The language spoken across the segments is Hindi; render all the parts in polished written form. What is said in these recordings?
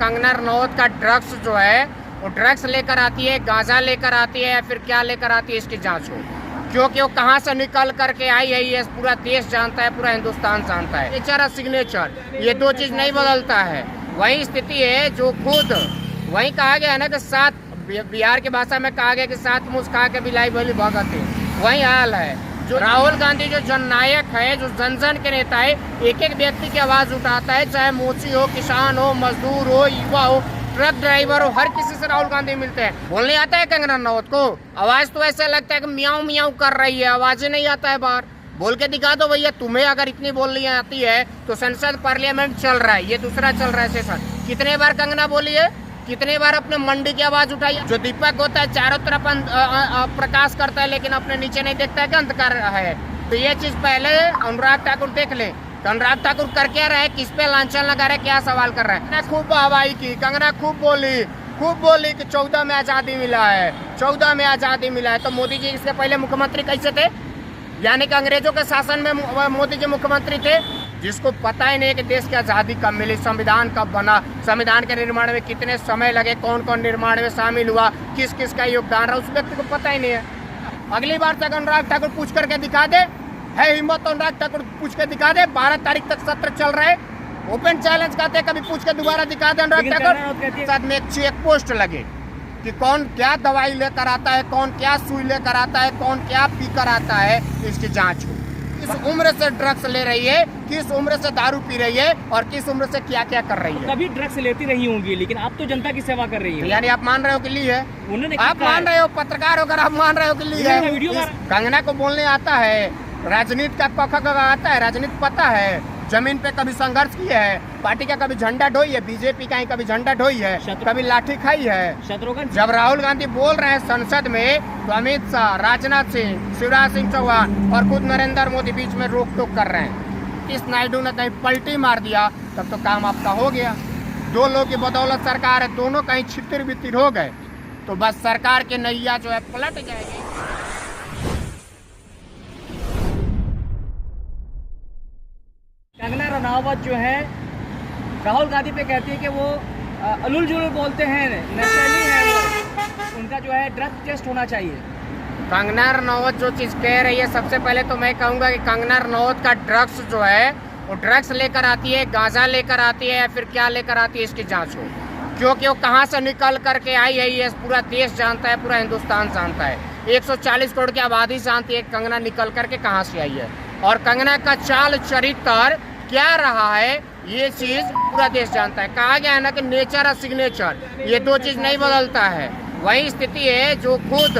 कंगना रनौत का ड्रग्स जो है वो ड्रग्स लेकर आती है, गांजा लेकर आती है या फिर क्या लेकर आती है, इसकी जांच हो। क्योंकि वो कहाँ से निकल करके आई है ये पूरा देश जानता है, पूरा हिंदुस्तान जानता है। नेचर और सिग्नेचर ये दो चीज नहीं बदलता है। वही स्थिति है जो खुद वही कहा गया है ना कि सात, बिहार की भाषा में कहा गया कि सात मुझ खा के बिलाई बोली भगत है। वही हाल है। जो राहुल गांधी जो जननायक है, जो जन जन के नेता है, एक एक व्यक्ति की आवाज उठाता है, चाहे मोची हो, किसान हो, मजदूर हो, युवा हो, ट्रक ड्राइवर हो, हर किसी से राहुल गांधी मिलते हैं। बोलने आता है कंगना रनौत को? आवाज तो ऐसा लगता है कि मियाऊ मियाऊ कर रही है, आवाज नहीं आता है बाहर। बोल के दिखा दो भैया, तुम्हें अगर इतनी बोलनी आती है तो संसद पार्लियामेंट चल रहा है, ये दूसरा चल रहा है सेशन। कितने बार कंगना बोली है, कितने बार अपने मंडी की आवाज उठाई है। जो दीपक होता है चारों तरफ प्रकाश करता है लेकिन अपने नीचे नहीं देखता है कि अंधकार है। तो ये चीज पहले अनुराग ठाकुर देख ले। तो अनुराग ठाकुर कर क्या रहा है, किस पे लांछन लगा रहा है, क्या सवाल कर रहा है। खूब हवाई की कंगना खूब बोली कि 14 में आजादी मिला है, 14 में आजादी मिला है। तो मोदी जी इससे पहले मुख्यमंत्री कैसे थे? यानी कि अंग्रेजों के शासन में मोदी जी मुख्यमंत्री थे। जिसको पता ही नहीं है कि देश की आज़ादी कब मिली, संविधान कब बना, संविधान के निर्माण में कितने समय लगे, कौन कौन निर्माण में शामिल हुआ, किस किस का योगदान रहा, उस व्यक्ति को पता ही नहीं है। अगली बार तक अनुराग ठाकुर पूछ करके दिखा दे, है हिम्मत तो अनुराग ठाकुर पूछ के दिखा दे। 12 तारीख तक सत्र चल रहा है, ओपन चैलेंज करते, कभी पूछ के दोबारा दिखा दे अनुराग ठाकुर। साथ में एक चेक पोस्ट लगे कि कौन क्या दवाई लेकर आता है, कौन क्या सुई लेकर आता है, कौन क्या पी कर आता है, इसकी जांच हो। किस उम्र से ड्रग्स ले रही है, किस उम्र से दारू पी रही है और किस उम्र से क्या क्या कर रही है। कभी ड्रग्स लेती रही होंगी, लेकिन आप तो जनता की सेवा कर रही है। यानी आप मान रहे हो कि ली है? उन्होंने आप मान रहे हो, पत्रकार होकर आप मान रहे हो कि ली है? कंगना को बोलने आता है, राजनीति का कख आता है, राजनीति पता है, जमीन पे कभी संघर्ष किया है, पार्टी का कभी झंडा ढोई है, बीजेपी का ही कभी झंडा ढोई है, कभी लाठी खाई है। शत्रुघ्न जब राहुल गांधी बोल रहे हैं संसद में तो अमित शाह, राजनाथ सिंह, शिवराज सिंह चौहान और खुद नरेंद्र मोदी बीच में रोक टोक कर रहे हैं। इस नायडू ने कहीं पलटी मार दिया तब तो काम आपका हो गया। दो लोगों की बदौलत सरकार है, दोनों कहीं छितिर बितिर हो गए तो बस सरकार की नैया जो है पलट जाएगी। कंगना रनौत जो है राहुल गांधी पे कहती है कि वो अलुल जुलुल बोलते हैं, नशेली है वो, उनका जो है ड्रग टेस्ट होना चाहिए। कंगना रनौत जो चीज़ कह रही है, सबसे पहले तो मैं कहूँगा कि कंगना रनौत का ड्रग्स जो है वो ड्रग्स लेकर आती है, गांजा लेकर आती है या फिर क्या लेकर आती है, इसकी जांच हो। क्योंकि वो कहाँ से निकल करके आई है ये पूरा देश जानता है, पूरा हिंदुस्तान जानता है। 140 करोड़ की आबादी जानती है कंगना निकल करके कहाँ से आई है और कंगना का चाल चरित्र क्या रहा है, ये चीज पूरा देश जानता है। कहा गया है ना कि नेचर और सिग्नेचर ये दो चीज नहीं बदलता है। वही स्थिति है जो खुद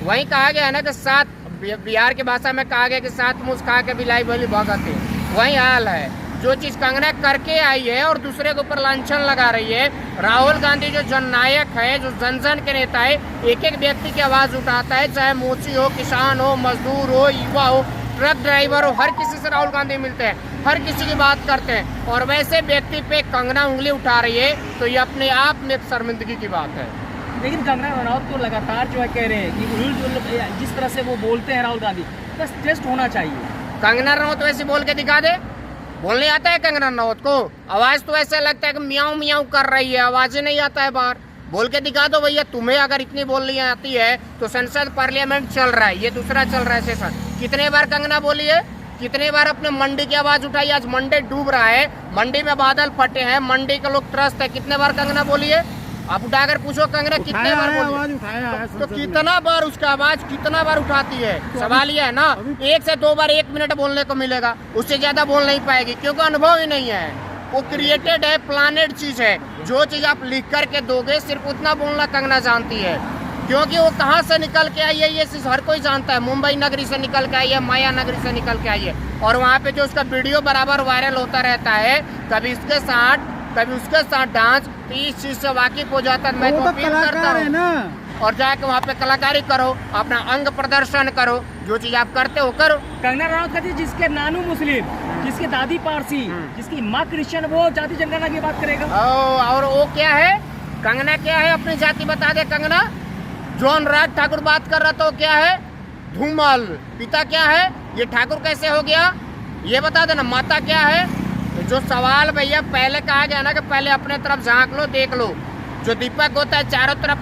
वही कहा गया है ना कि सात, बिहार की भाषा में कहा गया कि सात मुझ खा के बिलाई बोली भगत है। वही हाल है। जो चीज कंगना करके आई है और दूसरे के ऊपर लांछन लगा रही है। राहुल गांधी जो जननायक है, जो जन जन के नेता है, एक एक व्यक्ति की आवाज उठाता है, चाहे मोची हो, किसान हो, मजदूर हो, युवा हो, ट्रक ड्राइवर हो, हर किसी से राहुल गांधी मिलते हैं, हर किसी की बात करते हैं। और वैसे व्यक्ति पे कंगना उंगली उठा रही है तो ये अपने आप में एक शर्मिंदगी की बात है। लेकिन कंगना रनौत को लगातार जो है कह रहे हैं कि उलझुल जिस तरह से वो बोलते हैं राहुल गांधी, बस टेस्ट होना चाहिए। कंगना रनौत वैसे बोल के दिखा दे। बोलने आता है कंगना रनौत को? आवाज तो ऐसा लगता है कि मियाऊ मियाऊ कर रही है, आवाज नहीं आता है बाहर। बोल के दिखा दो भैया, तुम्हें अगर इतनी बोलनी आती है तो संसद पार्लियामेंट चल रहा है, ये दूसरा चल रहा है सेशन। कितने बार कंगना बोली है, कितने बार अपने मंडी की आवाज उठाई। आज मंडी डूब रहा है, मंडी में बादल फटे हैं, मंडी के लोग त्रस्त है। कितने बार कंगना बोली है? आप उठाकर पूछो कंगना कितने बार बोली है? तो कितना बार उसका आवाज कितना बार उठाती है? सवाल ये है ना, 1 से 2 बार 1 मिनट बोलने को मिलेगा, उससे ज्यादा बोल नहीं पाएगी क्योंकि अनुभव ही नहीं है। वो क्रिएटेड है, प्लानेड चीज है। जो चीज आप लिख करके दोगे सिर्फ उतना बोलना कंगना जानती है, क्योंकि वो कहाँ से निकल के आई है ये चीज हर कोई जानता है। मुंबई नगरी से निकल के आई है, माया नगरी से निकल के आई है और वहाँ पे जो उसका वीडियो बराबर वायरल होता रहता है, कभी इसके साथ कभी उसके साथ डांस। तो इस चीज से वाकिफ हो जाता है। मैं तो अपील करता हूँ और जाके वहाँ पे कलाकारी करो, अपना अंग प्रदर्शन करो, जो चीज आप करते हो करो। कंगना रनौत कहती है जिसके नानू मुस्लिम, जिसकी दादी पारसी, जिसकी माँ क्रिश्चियन, वो जाति जनगणना की बात करेगा। और वो क्या है, कंगना क्या है, अपनी जाति बता दे कंगना। जो अनुराग ठाकुर बात कर रहा था वो क्या है, धूमल। पिता क्या है, ये ठाकुर कैसे हो गया ये बता देना। माता क्या है, तो जो सवाल भैया पहले कहा गया ना कि पहले अपने तरफ झांक लो, देख लो। जो दीपक होता है चारों तरफ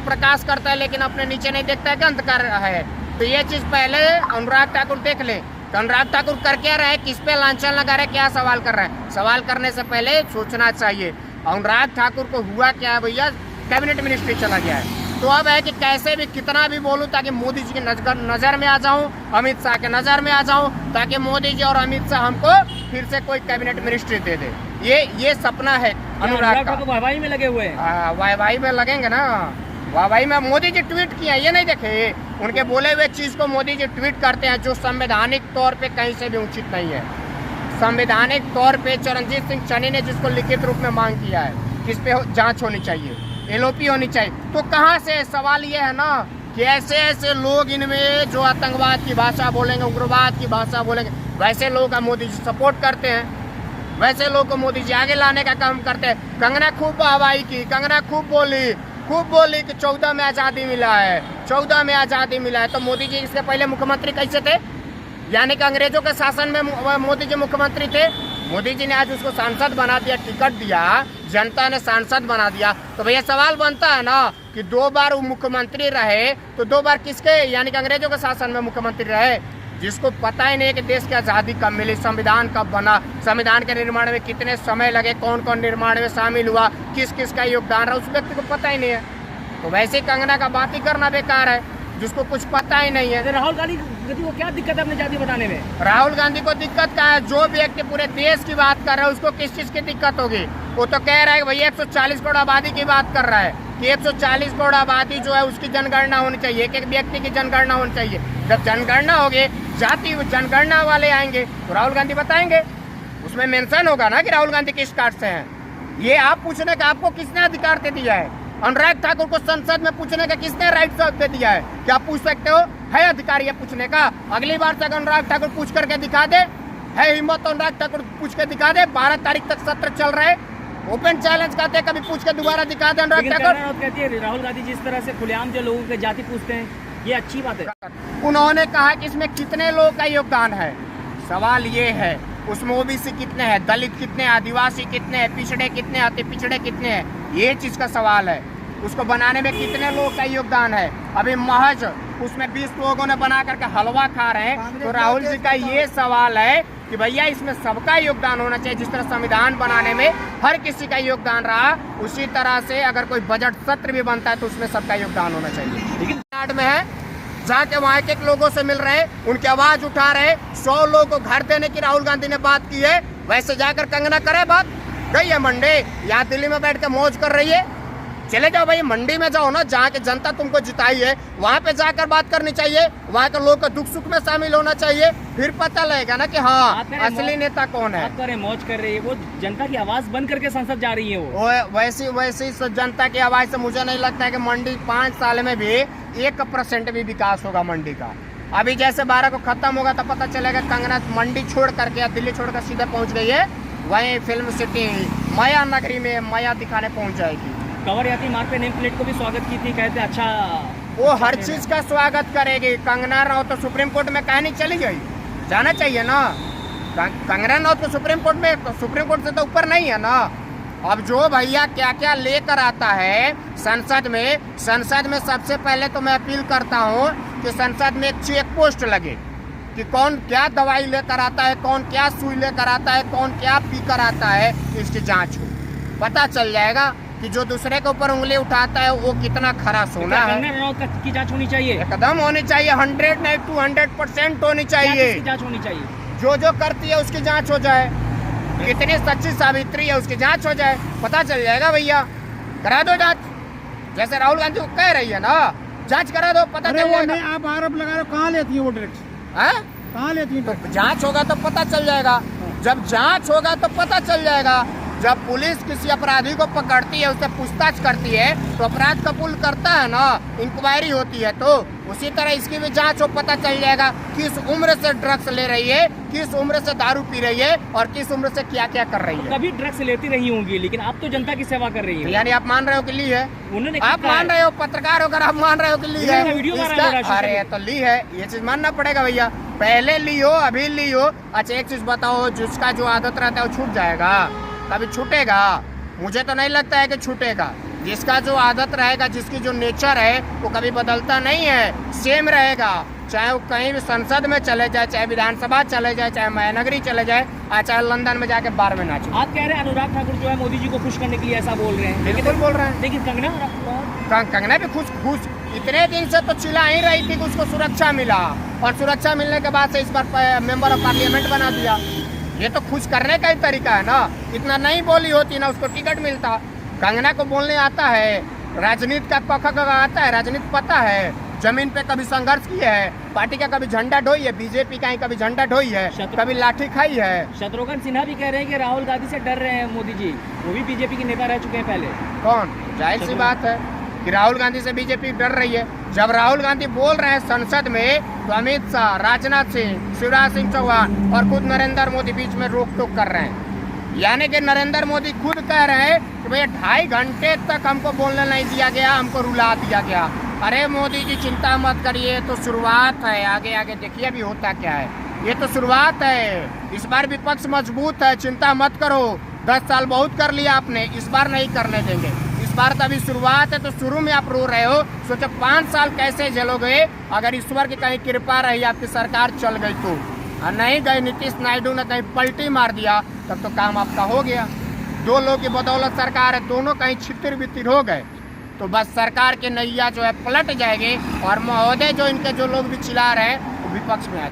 प्रकाश करता है, लेकिन अपने नीचे नहीं देखता है कि अंधकार है। तो ये चीज पहले अनुराग ठाकुर देख ले। तो अनुराग ठाकुर कर क्या रहे, किस पे लांछन लगा रहे, क्या सवाल कर रहे हैं। सवाल करने से पहले सोचना चाहिए। अनुराग ठाकुर को हुआ क्या है भैया, कैबिनेट मिनिस्ट्री चला गया है। तो अब है कि कैसे भी कितना भी बोलूं ताकि मोदी जी की नजर में आ जाऊं, अमित शाह के नजर में आ जाऊं, ताकि मोदी जी और अमित शाह हमको फिर से कोई कैबिनेट मिनिस्ट्री दे दे। ये सपना है अनुराग का। वाहवाही में लगे हुए हैं। वाहवाही में लगेंगे ना। वाहवाही में मोदी जी ट्वीट किया, ये नहीं देखे उनके बोले हुए चीज को मोदी जी ट्वीट करते हैं, जो संवैधानिक तौर पे कहीं से भी उचित नहीं है। संवैधानिक तौर पे चरणजीत सिंह चन्नी ने जिसको लिखित रूप में मांग किया है, किस पे जांच होनी चाहिए, एलओपी होनी चाहिए। तो कहाँ से, सवाल ये है ना कि ऐसे ऐसे लोग इनमें जो आतंकवाद की भाषा बोलेंगे, उग्रवाद की भाषा बोलेंगे, वैसे लोग का मोदी जी सपोर्ट करते हैं, वैसे लोग को मोदी जी आगे लाने का काम करते हैं। कंगना खूब वाहवाही की, कंगना खूब बोली कि 14 में आज़ादी मिला है, 14 में आज़ादी मिला है। तो मोदी जी इससे पहले मुख्यमंत्री कैसे थे, यानी कि अंग्रेजों के शासन में मोदी जी मुख्यमंत्री थे। मोदी जी ने आज उसको सांसद बना दिया, टिकट दिया, जनता ने सांसद बना दिया। तो भैया सवाल बनता है ना कि 2 बार वो मुख्यमंत्री रहे, तो 2 बार किसके, यानी कि अंग्रेजों के शासन में मुख्यमंत्री रहे, जिसको पता ही नहीं है कि देश की आज़ादी कब मिली, संविधान कब बना, संविधान के निर्माण में कितने समय लगे, कौन कौन निर्माण में शामिल हुआ, किस किस का योगदान रहा, उस व्यक्ति को पता ही नहीं है। तो वैसे कंगना का बात ही करना बेकार है, जिसको कुछ पता ही नहीं है। राहुल गांधी को क्या दिक्कत है अपनी जाति बताने में? राहुल गांधी को दिक्कत क्या है, जो व्यक्ति पूरे देश की बात कर रहा है उसको किस चीज की दिक्कत होगी। वो तो कह रहा है भैया 140 करोड़ आबादी की बात कर रहा है कि 140 करोड़ आबादी जो है उसकी जनगणना होनी चाहिए, एक एक व्यक्ति की जनगणना होनी चाहिए। जब जनगणना होगी, जाति जनगणना वाले आएंगे तो राहुल गांधी बताएंगे, उसमें मेंशन होगा ना कि राहुल गांधी किस कास्ट से हैं। ये आप पूछने का आपको किसने अधिकार दे दिया है? अनुराग ठाकुर को संसद में पूछने का किसने राइट दे दिया है? क्या पूछ सकते हो? है अधिकार ये पूछने का? अगली बार तक अनुराग ठाकुर पूछ करके दिखा दे, है हिम्मत अनुराग ठाकुर पूछ के दिखा दे। 12 तारीख तक सत्र चल रहा है, ओपन चैलेंज करते हैं, कभी पूछ के दोबारा दिखा दे अनुराग ठाकुर। कहती है राहुल गांधी जिस तरह से खुलेआम जो लोगों के जाति पूछते हैं, ये अच्छी बात है। उन्होंने कहा कि इसमें कितने लोगों का योगदान है। सवाल ये है उसमें ओबीसी कितने हैं, दलित कितने हैं, आदिवासी कितने हैं, पिछड़े कितने, अति पिछड़े कितने हैं, ये चीज का सवाल है। उसको बनाने में कितने लोगों का योगदान है। अभी महज उसमें 20 लोगों ने बना करके हलवा खा रहे हैं। तो राहुल जी का ये सवाल है कि भैया इसमें सबका योगदान होना चाहिए। जिस तरह संविधान बनाने में हर किसी का योगदान रहा, उसी तरह से अगर कोई बजट सत्र भी बनता है तो उसमें सबका योगदान होना चाहिए। लेकिन में है जहाँ के वहाँ के लोगों से मिल रहे, उनकी आवाज उठा रहे, 100 लोगों को घर देने की राहुल गांधी ने बात की है। वैसे जाकर कंगना करे बात, गई है मंडी, यहाँ दिल्ली में बैठ के मौज कर रही है। चले जाओ भाई, मंडी में जाओ ना, जहाँ की जनता तुमको जिताई है, वहाँ पे जाकर बात करनी चाहिए। वहाँ के लोग को दुख सुख में शामिल होना चाहिए, फिर पता लगेगा ना कि हाँ असली नेता कौन है। मौज कर रही है, वो जनता की आवाज बन करके संसद जा रही है। वो वैसी जनता की आवाज से मुझे नहीं लगता है कि मंडी 5 साल में भी 1% भी विकास होगा मंडी का। अभी जैसे 12 को खत्म होगा तो पता चलेगा कंगना मंडी छोड़ करके या दिल्ली छोड़कर सीधे पहुँच गई है वहीं फिल्म सिटी माया नगरी में माया दिखाने पहुँच जाएगी। कवर यात्री मार्ग पे नेम प्लेट को भी स्वागत की थी, कहते अच्छा वो हर चीज का स्वागत करेगी। कंगना राउत तो सुप्रीम कोर्ट में कहीं नहीं चली गई, जाना चाहिए ना। कंगना राउत तो सुप्रीम कोर्ट से तो ऊपर नहीं है ना। अब जो भैया क्या क्या लेकर आता है संसद में सबसे पहले तो मैं अपील करता हूँ कि संसद में एक चेक पोस्ट लगे कि कौन क्या दवाई लेकर आता है, कौन क्या सुई लेकर आता है, कौन क्या पी कर आता है, इसकी जाँच हो। पता चल जाएगा कि जो दूसरे के ऊपर उंगली उठाता है वो कितना खरा सोना है। कंगना राउत की जांच होनी चाहिए, एकदम होनी चाहिए, 100 नहीं 200% होनी चाहिए। जांच होनी चाहिए, जो करती है उसकी जांच हो जाए, कितनी सच्ची सावित्री है उसकी जांच हो जाए, पता चल जाएगा। भैया करा दो जांच, जैसे राहुल गांधी को कह रही है ना, जांच करा दो, पता चल जाएगा। आप आरोप लगा रहे हो, कहाँ लेती है वो ड्रग्स, कहाँ लेती है? तो जांच होगा तो पता चल जाएगा। जब जांच होगा तो पता चल जाएगा। जब पुलिस किसी अपराधी को पकड़ती है, उससे पूछताछ करती है तो अपराध कबूल करता है ना, इंक्वायरी होती है तो उसी तरह इसकी भी जांच हो, पता चल जाएगा किस उम्र से ड्रग्स ले रही है, किस उम्र से दारू पी रही है और किस उम्र से क्या क्या कर रही है। कभी ड्रग्स लेती रही होंगी, लेकिन आप तो जनता की सेवा कर रही है। यानी आप मान रहे हो कि ली है? उन्होंने आप मान रहे हो, पत्रकार होकर आप मान रहे हो कि ली है? वीडियो अरे तो ली है, ये चीज मानना पड़ेगा भैया। पहले ली हो, अभी ली हो। अच्छा एक चीज बताओ, जिसका जो आदत रहता है वो छूट जाएगा? कभी छूटेगा? मुझे तो नहीं लगता है कि छूटेगा। जिसका जो आदत रहेगा, जिसकी जो नेचर है वो कभी बदलता नहीं है, सेम रहेगा। चाहे वो कहीं भी संसद में चले जाए, चाहे विधानसभा चले जाए, चाहे महानगरी चले जाए, चाहे लंदन में जाके बार में नाचे। आप कह रहे हैं अनुराग ठाकुर जो है मोदी जी को खुश करने के लिए ऐसा बोल रहे हैं? बिल्कुल बोल रहे हैं। लेकिन कंगना भी खुश इतने दिन से तो चिल्ला ही रही थी कि उसको सुरक्षा मिला, और सुरक्षा मिलने के बाद से इस बार मेंबर ऑफ पार्लियामेंट बना दिया। ये तो खुश करने का ही तरीका है ना। इतना नहीं बोली होती ना उसको टिकट मिलता। कंगना को बोलने आता है, राजनीति का पक्का आता है, राजनीति पता है, जमीन पे कभी संघर्ष किया है, पार्टी का कभी झंडा ढोई है, बीजेपी का ही कभी झंडा ढोई है, कभी लाठी खाई है। शत्रुघ्न सिन्हा भी कह रहे हैं कि राहुल गांधी से डर रहे हैं मोदी जी, वो भी बीजेपी के नेता रह चुके हैं पहले। कौन? जाहिर सी बात है कि राहुल गांधी से बीजेपी डर रही है। जब राहुल गांधी बोल रहे हैं संसद में, तो अमित शाह, राजनाथ सिंह, शिवराज सिंह चौहान और खुद नरेंद्र मोदी बीच में रोक टोक कर रहे हैं। यानी कि नरेंद्र मोदी खुद कह रहे हैं कि भैया 2.5 घंटे तक हमको बोलने नहीं दिया गया, हमको रुला दिया गया। अरे मोदी जी चिंता मत करिए, तो शुरुआत है, आगे आगे देखिए अभी होता क्या है। ये तो शुरुआत है। इस बार विपक्ष मजबूत है, चिंता मत करो। 10 साल बहुत कर लिया आपने, इस बार नहीं करने देंगे। इस बार तो अभी शुरुआत है, तो शुरू में आप रो रहे हो। सोचो 5 साल कैसे झेलोगे अगर ईश्वर की कहीं कृपा रही, आपकी सरकार चल गई तो। नहीं गए नीतीश नायडू ने कहीं पलटी मार दिया, तब तो काम आपका हो गया। 2 लोग की बदौलत सरकार है, दोनों कहीं छितिर बितिर हो गए तो बस सरकार के नैया जो है पलट जाएंगे, और महोदय जो इनके जो लोग भी चिल्ला रहे हैं वो विपक्ष में आ